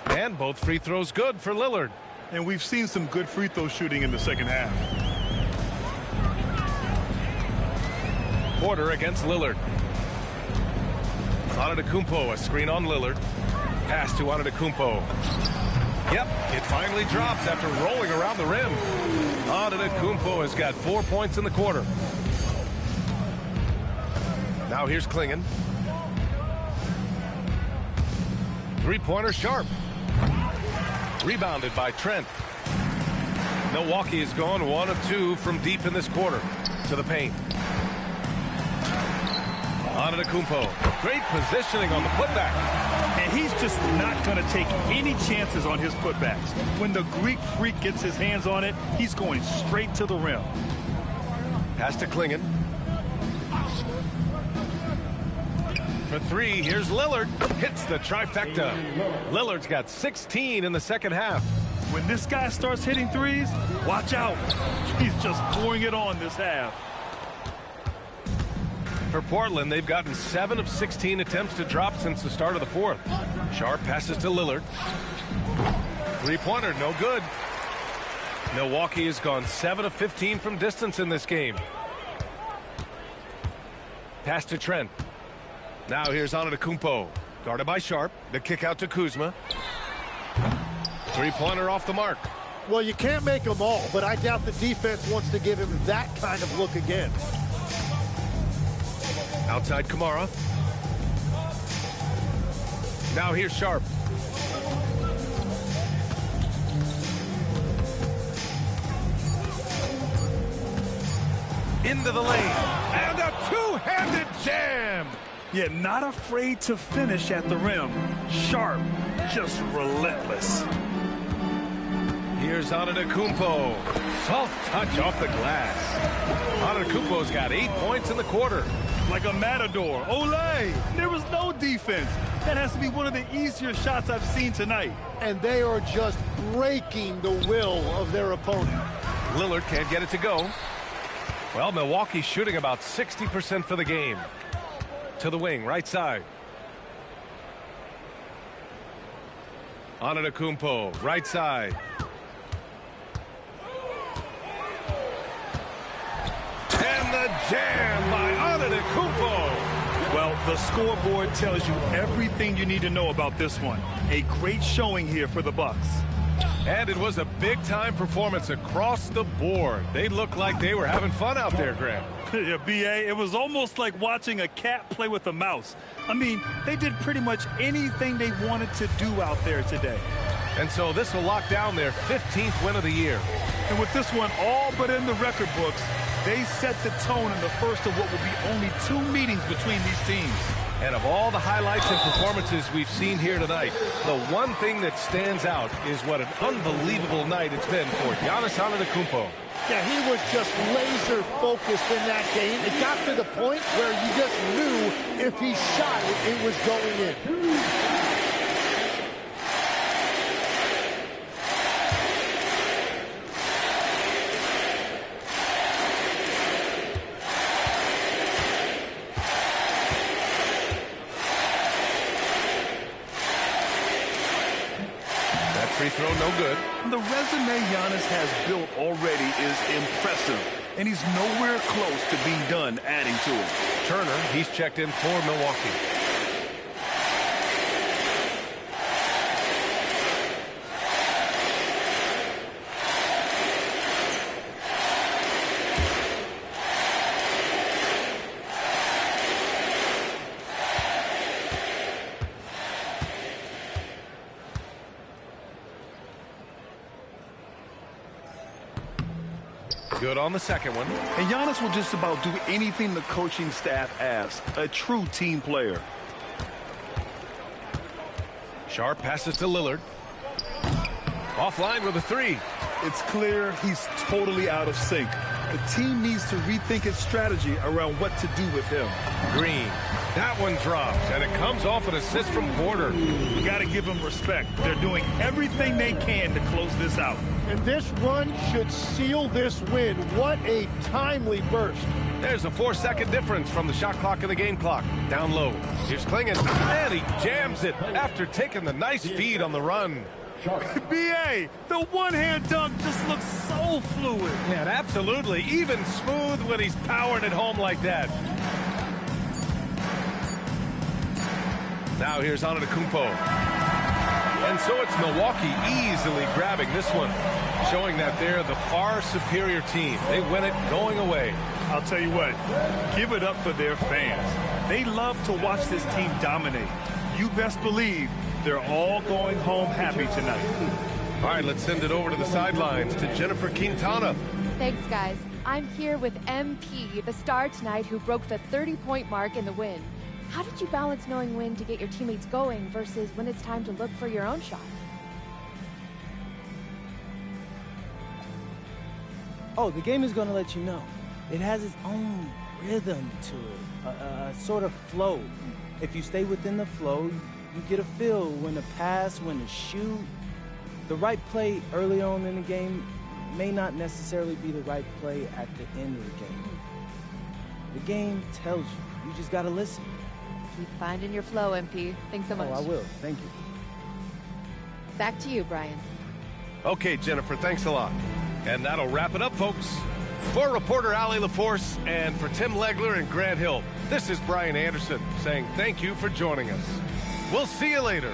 And both free throws good for Lillard. And we've seen some good free throw shooting in the second half. Porter against Lillard. Antetokounmpo, a screen on Lillard. Pass to Antetokounmpo. Yep, it finally drops after rolling around the rim. Antetokounmpo has got 4 points in the quarter. Now here's Klingon. Three-pointer Sharp. Rebounded by Trent. Milwaukee has gone 1 of 2 from deep in this quarter. To the paint. Antetokounmpo. Great positioning on the putback. And he's just not going to take any chances on his putbacks. When the Greek Freak gets his hands on it, he's going straight to the rim. Pass to Klingon. For three, here's Lillard. Hits the trifecta. Lillard's got 16 in the second half. When this guy starts hitting threes, watch out. He's just pouring it on this half. For Portland, they've gotten 7 of 16 attempts to drop since the start of the fourth. Sharp passes to Lillard. Three-pointer, no good. Milwaukee has gone 7 of 15 from distance in this game. Pass to Trent. Now here's Antetokounmpo. Guarded by Sharp. The kick out to Kuzma. Three-pointer off the mark. Well, you can't make them all, but I doubt the defense wants to give him that kind of look again. Outside Kamara. Now here's Sharp. Into the lane. And a two-handed jam. Yet not afraid to finish at the rim. Sharp, just relentless. Here's Antetokounmpo. Soft touch off the glass. Antetokounmpo's got 8 points in the quarter. like a matador. Olay! There was no defense. That has to be one of the easier shots I've seen tonight. And they are just breaking the will of their opponent. Lillard can't get it to go. Well, Milwaukee's shooting about 60% for the game. To the wing, right side. Antetokounmpo, right side. And the jam by Antetokounmpo. Well, the scoreboard tells you everything you need to know about this one. A great showing here for the Bucks. And it was a big-time performance across the board. They looked like they were having fun out there, Grant. Yeah, B.A., it was almost like watching a cat play with a mouse. I mean, they did pretty much anything they wanted to do out there today. And so this will lock down their 15th win of the year. And with this one all but in the record books, they set the tone in the first of what will be only 2 meetings between these teams. And of all the highlights and performances we've seen here tonight, the one thing that stands out is what an unbelievable night it's been for Giannis Antetokounmpo. Yeah, he was just laser focused in that game. It got to the point where you just knew if he shot it, it was going in. Free throw, no good. The resume Giannis has built already is impressive, and he's nowhere close to being done adding to it. Turner, he's checked in for Milwaukee. Good on the second one. And Giannis will just about do anything the coaching staff asks. A true team player. Sharp passes to Lillard. Offline with a 3. It's clear he's totally out of sync. The team needs to rethink its strategy around what to do with him. Green. That one drops, and it comes off an assist from Porter. You got to give them respect. They're doing everything they can to close this out. And this run should seal this win. What a timely burst. There's a 4-second difference from the shot clock and the game clock. Down low. Here's Klingon, and he jams it after taking the nice feed on the run. B.A., the one-hand dunk just looks so fluid. Yeah, absolutely. Even smooth when he's powering it home like that. Now here's Antetokounmpo. And so it's Milwaukee easily grabbing this one, showing that they're the far superior team. They win it going away. I'll tell you what, give it up for their fans. They love to watch this team dominate. You best believe they're all going home happy tonight. All right, let's send it over to the sidelines to Jennifer Quintana. Thanks, guys. I'm here with MP, the star tonight who broke the 30-point mark in the win. How did you balance knowing when to get your teammates going versus when it's time to look for your own shot? Oh, the game is going to let you know. It has its own rhythm to it, a sort of flow. If you stay within the flow, you get a feel when to pass, when to shoot. The right play early on in the game may not necessarily be the right play at the end of the game. The game tells you. You just got to listen. Keep finding your flow, MP. Thanks so much. Oh, I will. Thank you. Back to you, Brian. Okay, Jennifer, thanks a lot. And that'll wrap it up, folks. For reporter Allie LaForce and for Tim Legler and Grant Hill, this is Brian Anderson saying thank you for joining us. We'll see you later.